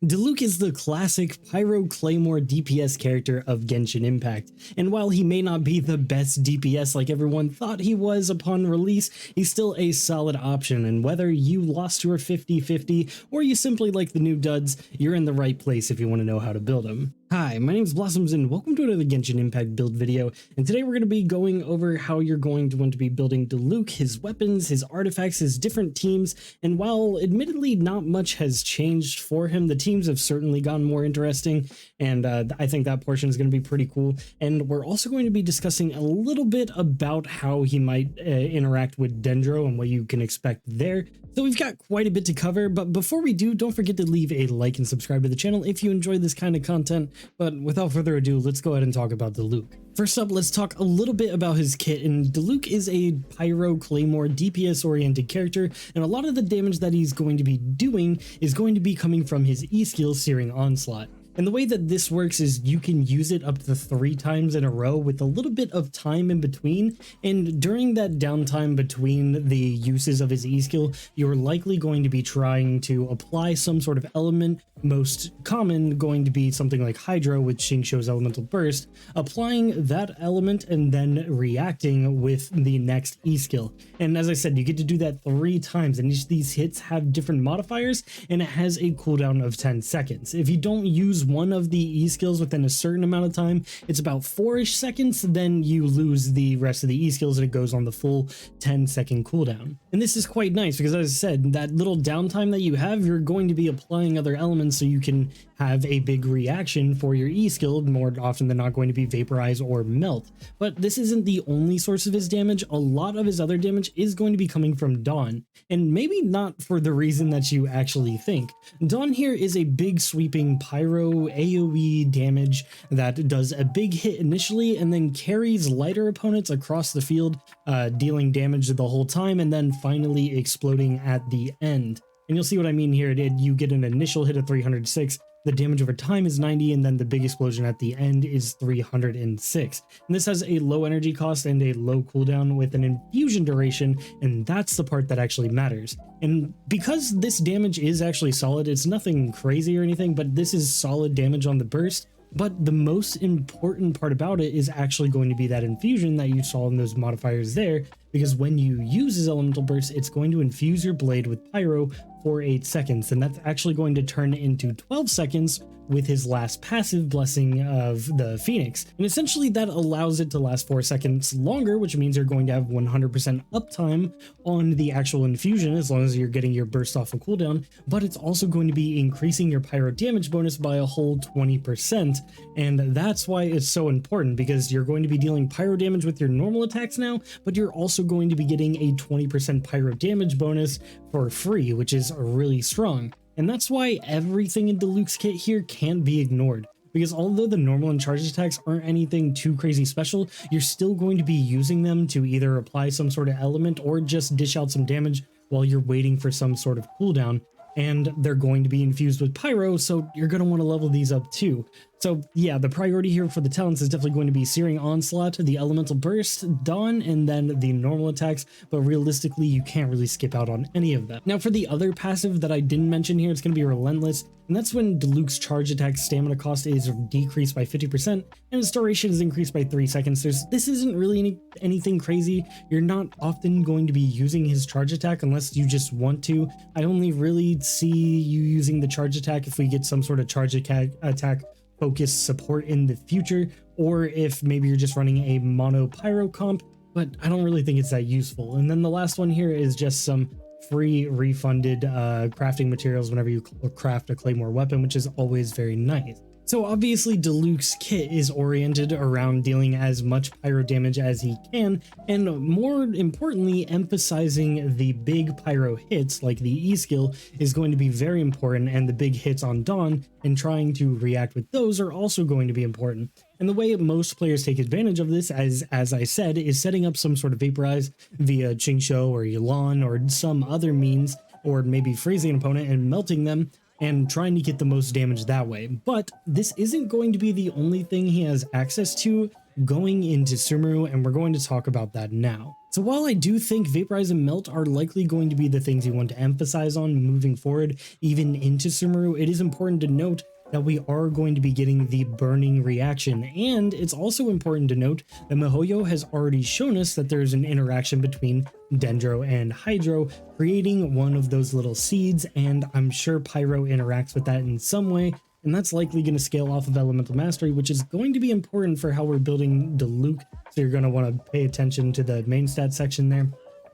Diluc is the classic Pyro Claymore DPS character of Genshin Impact, and while he may not be the best DPS like everyone thought he was upon release, he's still a solid option, and whether you lost your 50-50 or you simply like the new duds, you're in the right place if you want to know how to build him. Hi, my name is Blossums and welcome to another Genshin Impact build video, and today we're going to be going over how you're going to want to be building Diluc, his weapons, his artifacts, his different teams, and while admittedly not much has changed for him, the teams have certainly gotten more interesting, and I think that portion is going to be pretty cool. And we're also going to be discussing a little bit about how he might interact with Dendro and what you can expect there. So we've got quite a bit to cover, but before we do, don't forget to leave a like and subscribe to the channel if you enjoy this kind of content. But without further ado, let's go ahead and talk about Diluc. First up, let's talk a little bit about his kit, and Diluc is a Pyro Claymore DPS oriented character, and a lot of the damage that he's going to be doing is going to be coming from his E skill Searing Onslaught. And the way that this works is you can use it up to 3 times in a row with a little bit of time in between, and during that downtime between the uses of his E skill, you're likely going to be trying to apply some sort of element, most common going to be something like Hydro with Xingqiu's Elemental Burst, applying that element and then reacting with the next E skill. And as I said, you get to do that 3 times, and each of these hits have different modifiers, and it has a cooldown of 10 seconds. If you don't use one of the E skills within a certain amount of time, it's about 4-ish seconds, then you lose the rest of the E skills and it goes on the full 10-second cooldown. And this is quite nice because, as I said, that little downtime that you have, you're going to be applying other elements so you can have a big reaction for your E skill, more often than not going to be Vaporize or Melt. But this isn't the only source of his damage. A lot of his other damage is going to be coming from Dawn, and maybe not for the reason that you actually think. Dawn here is a big sweeping Pyro AoE damage that does a big hit initially and then carries lighter opponents across the field, dealing damage the whole time and then finally exploding at the end. And you'll see what I mean here. You get an initial hit of 306, the damage over time is 90, and then the big explosion at the end is 306. And this has a low energy cost and a low cooldown with an infusion duration, and that's the part that actually matters. And because this damage is actually solid, it's nothing crazy or anything, but this is solid damage on the burst. But the most important part about it is actually going to be that infusion that you saw in those modifiers there, because when you use his elemental burst, it's going to infuse your blade with pyro for 8 seconds, and that's actually going to turn into 12 seconds with his last passive blessing of the Phoenix. And essentially that allows it to last 4 seconds longer, which means you're going to have 100% uptime on the actual infusion as long as you're getting your burst off a cooldown, but it's also going to be increasing your pyro damage bonus by a whole 20%. And that's why it's so important, because you're going to be dealing pyro damage with your normal attacks now, but you're also going to be getting a 20% pyro damage bonus for free, which is really strong. And that's why everything in Diluc's kit here can't be ignored, because although the normal and charge attacks aren't anything too crazy special, you're still going to be using them to either apply some sort of element or just dish out some damage while you're waiting for some sort of cooldown. And they're going to be infused with pyro, so you're going to want to level these up too. So yeah, the priority here for the talents is definitely going to be Searing Onslaught, the Elemental Burst, Dawn, and then the normal attacks, but realistically you can't really skip out on any of them. Now for the other passive that I didn't mention here, it's going to be Relentless, and that's when Diluc's charge attack stamina cost is decreased by 50% and its duration is increased by 3 seconds. This isn't really anything crazy. You're not often going to be using his charge attack unless you just want to. I only really see you using the charge attack if we get some sort of charge attack focused support in the future, or if maybe you're just running a mono pyro comp, but I don't really think it's that useful. And then the last one here is just some free refunded crafting materials whenever you craft a claymore weapon, which is always very nice. So obviously Diluc's kit is oriented around dealing as much pyro damage as he can, and more importantly, emphasizing the big pyro hits like the E skill is going to be very important, and the big hits on Dawn and trying to react with those are also going to be important. And the way most players take advantage of this, as I said, is setting up some sort of Vaporize via Xingqiu or Yelan or some other means, or maybe freezing an opponent and melting them, and trying to get the most damage that way. But this isn't going to be the only thing he has access to going into Sumeru, and we're going to talk about that now. So while I do think Vaporize and Melt are likely going to be the things you want to emphasize on moving forward, even into Sumeru, it is important to note that we are going to be getting the burning reaction, and it's also important to note that miHoYo has already shown us that there's an interaction between Dendro and Hydro, creating one of those little seeds, and I'm sure Pyro interacts with that in some way, and that's likely going to scale off of Elemental Mastery, which is going to be important for how we're building Diluc, so you're going to want to pay attention to the main stat section there.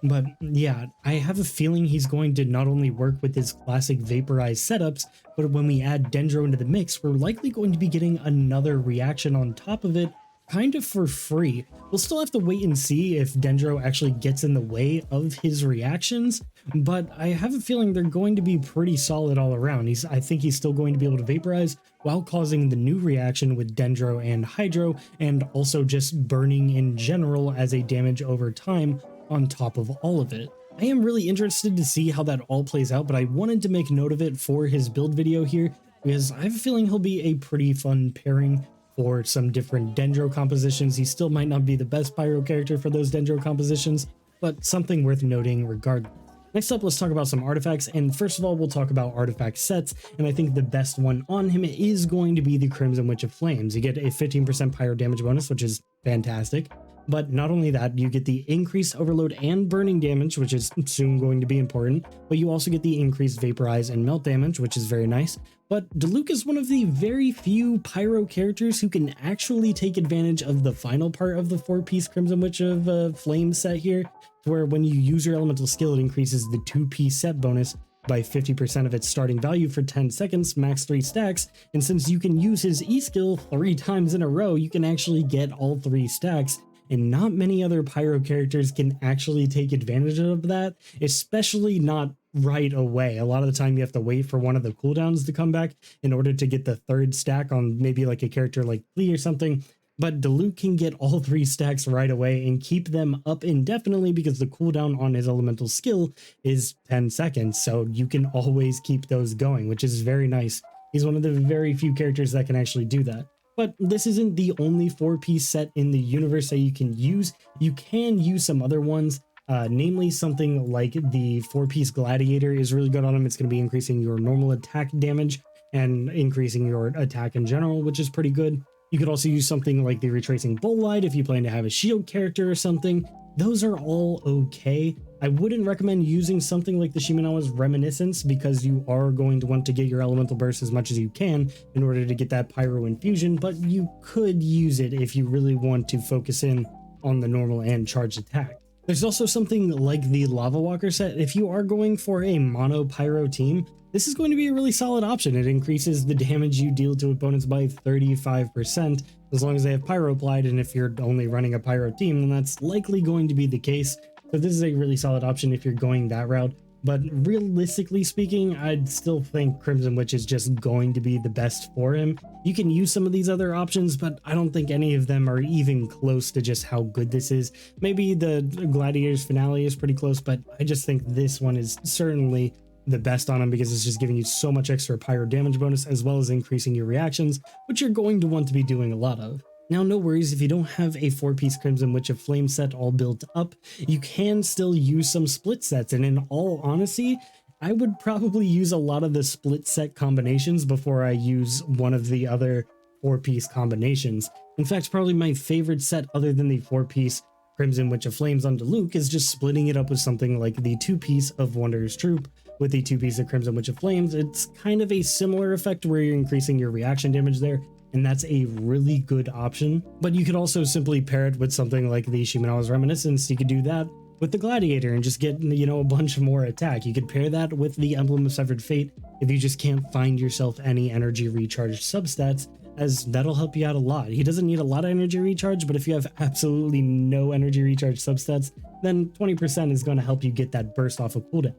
But yeah, I have a feeling he's going to not only work with his classic Vaporize setups, but when we add Dendro into the mix, we're likely going to be getting another reaction on top of it, kind of for free. We'll still have to wait and see if Dendro actually gets in the way of his reactions, but I have a feeling they're going to be pretty solid all around. I think he's still going to be able to Vaporize while causing the new reaction with Dendro and Hydro, and also just burning in general as a damage over time on top of all of it. I am really interested to see how that all plays out, but I wanted to make note of it for his build video here because I have a feeling he'll be a pretty fun pairing for some different Dendro compositions. He still might not be the best Pyro character for those Dendro compositions, but something worth noting regardless. Next up, let's talk about some artifacts, and first of all, we'll talk about artifact sets, and I think the best one on him is going to be the Crimson Witch of Flames. You get a 15% pyro damage bonus, which is fantastic, but not only that, you get the increased overload and burning damage, which is soon going to be important, but you also get the increased vaporize and melt damage, which is very nice. But Diluc is one of the very few pyro characters who can actually take advantage of the final part of the 4-piece Crimson Witch of Flame set here, where when you use your elemental skill, it increases the 2-piece set bonus by 50% of its starting value for 10 seconds, max 3 stacks, and since you can use his E-skill 3 times in a row, you can actually get all 3 stacks, and not many other pyro characters can actually take advantage of that, especially not right away. A lot of the time you have to wait for one of the cooldowns to come back in order to get the 3rd stack on maybe like a character like Flea or something. But Diluc can get all 3 stacks right away and keep them up indefinitely because the cooldown on his elemental skill is 10 seconds, so you can always keep those going, which is very nice. He's one of the very few characters that can actually do that. But this isn't the only 4-piece set in the universe that you can use. You can use some other ones, namely something like the 4-piece Gladiator is really good on him. It's going to be increasing your normal attack damage and increasing your attack in general, which is pretty good. You could also use something like the Retracing Bolide if you plan to have a shield character or something. Those are all okay. I wouldn't recommend using something like the Shimenawa's Reminiscence because you are going to want to get your elemental burst as much as you can in order to get that pyro infusion, but you could use it if you really want to focus in on the normal and charged attack. There's also something like the Lava Walker set. If you are going for a mono pyro team, this is going to be a really solid option. It increases the damage you deal to opponents by 35% as long as they have pyro applied, and if you're only running a pyro team, then that's likely going to be the case. So this is a really solid option if you're going that route. But realistically speaking, I'd still think Crimson Witch is just going to be the best for him. You can use some of these other options, but I don't think any of them are even close to just how good this is. Maybe the Gladiator's Finale is pretty close, but I just think this one is certainly the best on him because it's just giving you so much extra pyro damage bonus as well as increasing your reactions, which you're going to want to be doing a lot of. Now, no worries if you don't have a 4-piece Crimson Witch of Flame set all built up, you can still use some split sets, and in all honesty, I would probably use a lot of the split set combinations before I use one of the other 4-piece combinations. In fact, probably my favorite set other than the 4-piece Crimson Witch of Flames on Diluc is just splitting it up with something like the 2-piece of Wanderer's Troop with the 2-piece of Crimson Witch of Flames. It's kind of a similar effect where you're increasing your reaction damage there, and that's a really good option. But you could also simply pair it with something like the Shimenawa's Reminiscence. You could do that with the Gladiator and just get, you know, a bunch more attack. You could pair that with the Emblem of Severed Fate if you just can't find yourself any energy recharge substats, as that'll help you out a lot. He doesn't need a lot of energy recharge, but if you have absolutely no energy recharge substats, then 20% is going to help you get that burst off of cooldown.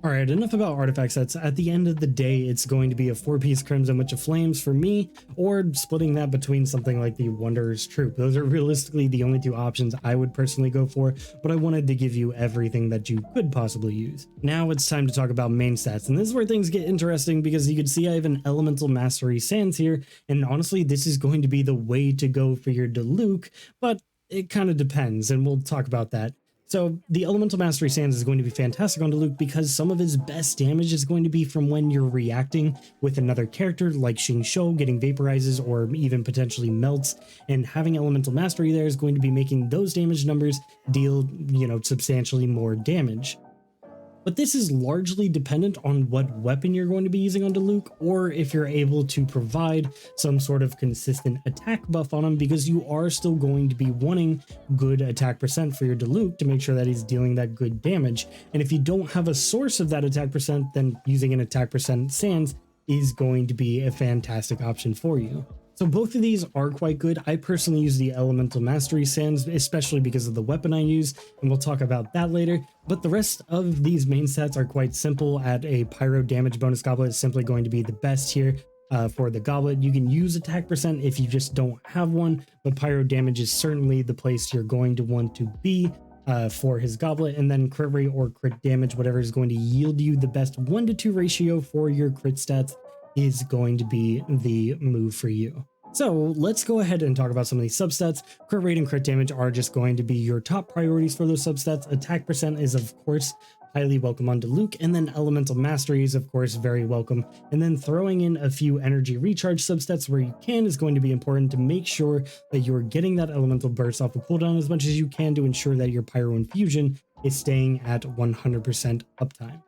Alright, enough about artifact sets. At the end of the day, it's going to be a 4-piece Crimson Witch of Flames for me, or splitting that between something like the Wanderer's Troop. Those are realistically the only 2 options I would personally go for, but I wanted to give you everything that you could possibly use. Now it's time to talk about main stats, and this is where things get interesting because you can see I have an Elemental Mastery Sans here, and honestly, this is going to be the way to go for your Diluc, but it kind of depends, and we'll talk about that. So the Elemental Mastery Sands is going to be fantastic on Diluc because some of his best damage is going to be from when you're reacting with another character like Xing Shou getting vaporizes or even potentially melts, and having Elemental Mastery there is going to be making those damage numbers deal, substantially more damage. But this is largely dependent on what weapon you're going to be using on Diluc, or if you're able to provide some sort of consistent attack buff on him, because you are still going to be wanting good attack percent for your Diluc to make sure that he's dealing that good damage. And if you don't have a source of that attack percent, then using an attack percent Sands is going to be a fantastic option for you. So both of these are quite good. I personally use the Elemental Mastery Sands, especially because of the weapon I use, and we'll talk about that later. But the rest of these main stats are quite simple. At a Pyro damage bonus goblet is simply going to be the best here for the goblet. You can use attack percent if you just don't have one, but Pyro damage is certainly the place you're going to want to be for his goblet. And then crit rate or crit damage, whatever is going to yield you the best 1-to-2 ratio for your crit stats, is going to be the move for you. So let's go ahead and talk about some of these substats. Crit rate and crit damage are just going to be your top priorities for those substats. Attack percent is of course highly welcome on Diluc, and then Elemental Mastery is of course very welcome. And then throwing in a few energy recharge substats where you can is going to be important to make sure that you're getting that elemental burst off the cooldown as much as you can to ensure that your Pyro Infusion is staying at 100% uptime.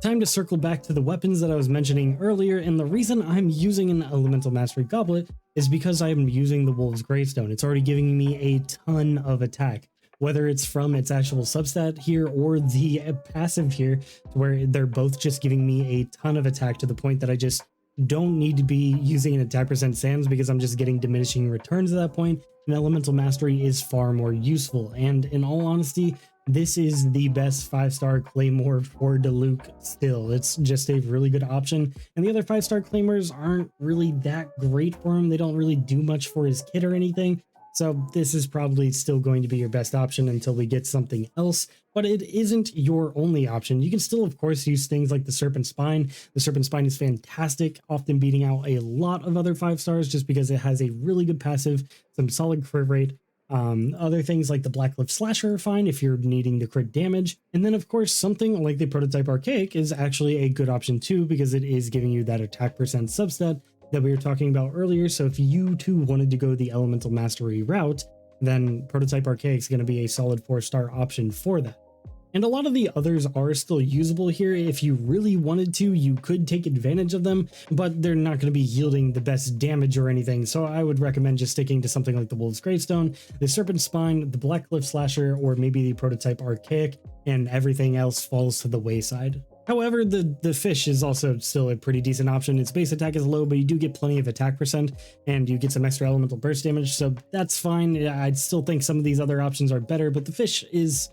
Time to circle back to the weapons that I was mentioning earlier, and the reason I'm using an Elemental Mastery Goblet is because I'm using the Wolf's Gravestone. It's already giving me a ton of attack, whether it's from its actual substat here or the passive here, where they're both just giving me a ton of attack to the point that I just don't need to be using an attack percent Sands because I'm just getting diminishing returns at that point, and Elemental Mastery is far more useful. And in all honesty, this is the best 5-star Claymore for Diluc still. It's just a really good option, and the other 5-star Claymores aren't really that great for him. They don't really do much for his kit or anything, so this is probably still going to be your best option until we get something else, but it isn't your only option. You can still, of course, use things like the Serpent Spine. The Serpent Spine is fantastic, often beating out a lot of other 5-stars just because it has a really good passive, some solid crit rate. Other things like the Blacklift Slasher are fine if you're needing the crit damage. And then of course something like the Prototype Archaic is actually a good option too, because it is giving you that attack percent substat that we were talking about earlier. So if you too wanted to go the Elemental Mastery route, then Prototype Archaic is going to be a solid 4-star option for that. And a lot of the others are still usable here. If you really wanted to, you could take advantage of them, but they're not going to be yielding the best damage or anything. So I would recommend just sticking to something like the Wolf's Gravestone, the Serpent Spine, the Blacklift Slasher, or maybe the Prototype Archaic, and everything else falls to the wayside. However, the fish is also still a pretty decent option. Its base attack is low, but you do get plenty of attack percent, and you get some extra elemental burst damage, so that's fine. I'd still think some of these other options are better, but the fish is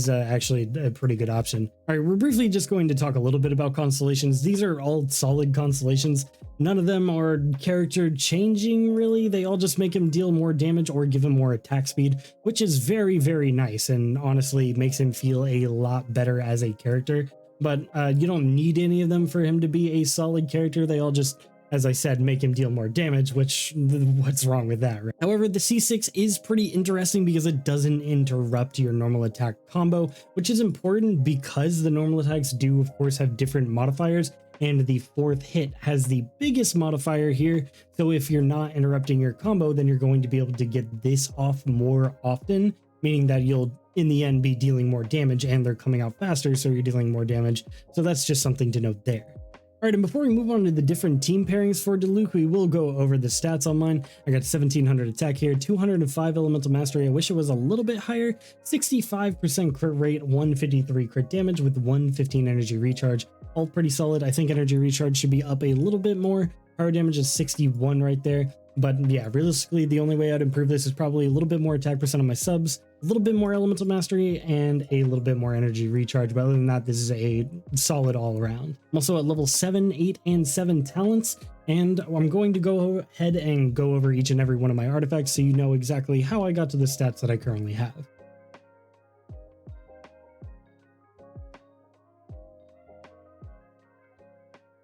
actually a pretty good option. All right, we're briefly just going to talk a little bit about constellations. These are all solid constellations. None of them are character changing, really. They all just make him deal more damage or give him more attack speed, which is very, very nice, and honestly makes him feel a lot better as a character. But you don't need any of them for him to be a solid character. They all just, as I said, make him deal more damage, which, what's wrong with that, right? However, the C6 is pretty interesting because it doesn't interrupt your normal attack combo, which is important because the normal attacks do, of course, have different modifiers, and the 4th hit has the biggest modifier here. So if you're not interrupting your combo, then you're going to be able to get this off more often, meaning that you'll, in the end, be dealing more damage, and they're coming out faster, so you're dealing more damage. So that's just something to note there. All right, and before we move on to the different team pairings for Diluc, we will go over the stats on mine. I got 1700 attack here, 205 elemental mastery. I wish it was a little bit higher. 65% crit rate, 153 crit damage with 115 energy recharge. All pretty solid. I think energy recharge should be up a little bit more. Power damage is 61 right there. But yeah, realistically, the only way I'd improve this is probably a little bit more attack percent on my subs, a little bit more elemental mastery, and a little bit more energy recharge. But other than that, this is a solid all around. I'm also at level 7, 8, and 7 talents, and I'm going to go ahead and go over each and every one of my artifacts so you know exactly how I got to the stats that I currently have.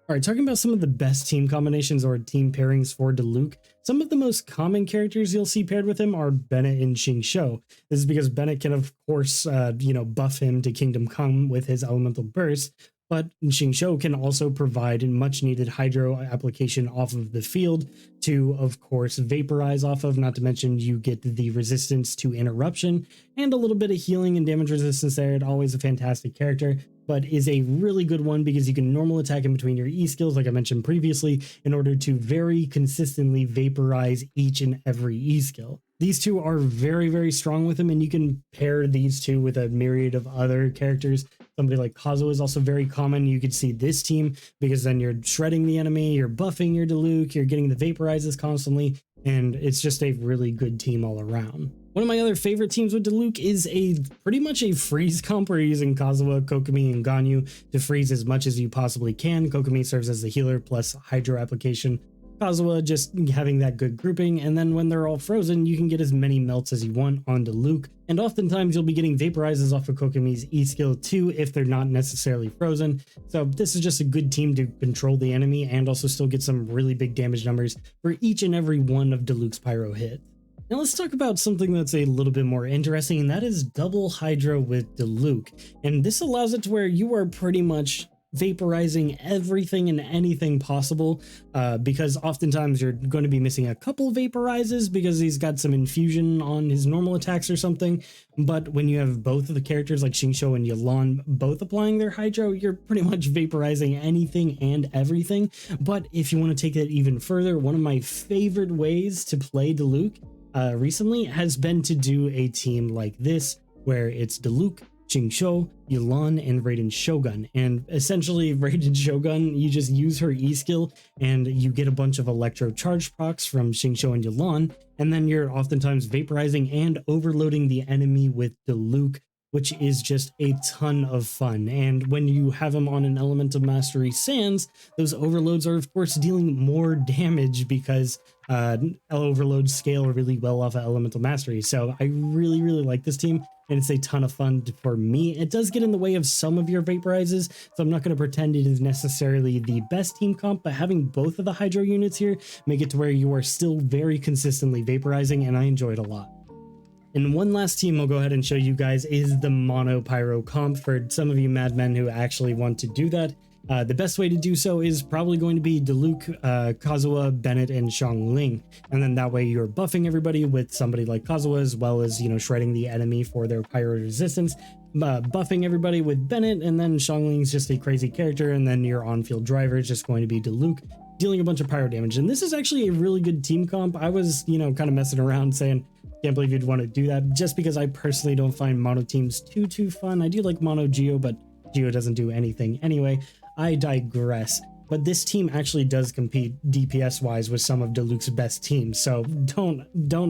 All right, talking about some of the best team combinations or team pairings for Diluc, some of the most common characters you'll see paired with him are Bennett and Xingqiu. This is because Bennett can, of course, buff him to Kingdom Come with his Elemental Burst, but Xingqiu can also provide much needed Hydro application off of the field to, of course, vaporize off of, not to mention you get the resistance to interruption and a little bit of healing and damage resistance there. It's always a fantastic character, but is a really good one because you can normal attack in between your E skills, like I mentioned previously, in order to very consistently vaporize each and every E skill. These two are very, very strong with him, and you can pair these two with a myriad of other characters. Somebody like Kazuha is also very common. You could see this team because then you're shredding the enemy, you're buffing your Diluc, you're getting the vaporizes constantly, and it's just a really good team all around. One of my other favorite teams with Diluc is pretty much a freeze comp where you're using Kazuha, Kokomi, and Ganyu to freeze as much as you possibly can. Kokomi serves as the healer plus Hydro application. Kazuha just having that good grouping, and then when they're all frozen, you can get as many melts as you want on Diluc, and oftentimes you'll be getting vaporizes off of Kokomi's E skill too if they're not necessarily frozen. So this is just a good team to control the enemy and also still get some really big damage numbers for each and every one of Diluc's pyro hits. Now let's talk about something that's a little bit more interesting, and that is double Hydro with Diluc. And this allows it to where you are pretty much vaporizing everything and anything possible, because oftentimes you're going to be missing a couple vaporizes because he's got some infusion on his normal attacks or something. But when you have both of the characters like Xingqiu and Yelan both applying their Hydro, you're pretty much vaporizing anything and everything. But if you want to take it even further, one of my favorite ways to play Diluc recently has been to do a team like this, where it's Diluc, Xingqiu, Yelan, and Raiden Shogun. And essentially, Raiden Shogun, you just use her E skill and you get a bunch of electro charge procs from Xingqiu and Yelan, and then you're oftentimes vaporizing and overloading the enemy with Diluc, which is just a ton of fun. And when you have him on an Elemental Mastery Sans, those overloads are of course dealing more damage because overloads scale really well off of Elemental Mastery. So I really, really like this team, and it's a ton of fun for me. It does get in the way of some of your vaporizes, so I'm not going to pretend it is necessarily the best team comp, but having both of the Hydro units here make it to where you are still very consistently vaporizing, and I enjoy it a lot. And one last team I'll go ahead and show you guys is the Mono Pyro comp for some of you madmen who actually want to do that. The best way to do so is probably going to be Diluc, Kazuha, Bennett, and Xiangling. And then that way you're buffing everybody with somebody like Kazuha, as well as, shredding the enemy for their pyro resistance, buffing everybody with Bennett, and then Xiangling's just a crazy character, and then your on-field driver is just going to be Diluc, dealing a bunch of pyro damage. And this is actually a really good team comp. I was, kind of messing around saying, can't believe you'd want to do that, just because I personally don't find mono teams too fun. I do like mono Geo, but Geo doesn't do anything anyway. I digress. But this team actually does compete DPS wise with some of Diluc's best teams, so don't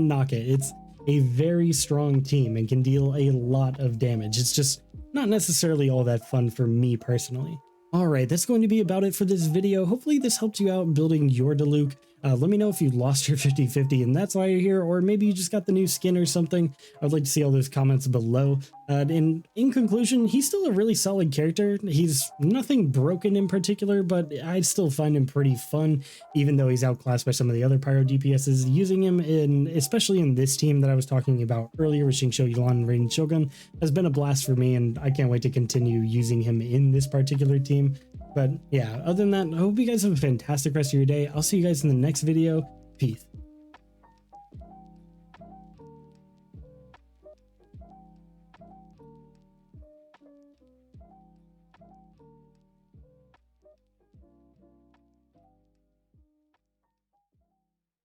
knock it. It's a very strong team and can deal a lot of damage. It's just not necessarily all that fun for me personally. Alright, that's going to be about it for this video. Hopefully this helped you out building your Diluc. Let me know if you lost your 50-50 and that's why you're here, or maybe you just got the new skin or something. I'd like to see all those comments below. And in conclusion, he's still a really solid character. He's nothing broken in particular, but I still find him pretty fun, even though he's outclassed by some of the other Pyro DPSs. Using him especially in this team that I was talking about earlier with Xingqiu, Yelan, and Raiden Shogun has been a blast for me, and I can't wait to continue using him in this particular team. But yeah, other than that, I hope you guys have a fantastic rest of your day. I'll see you guys in the next video. Peace.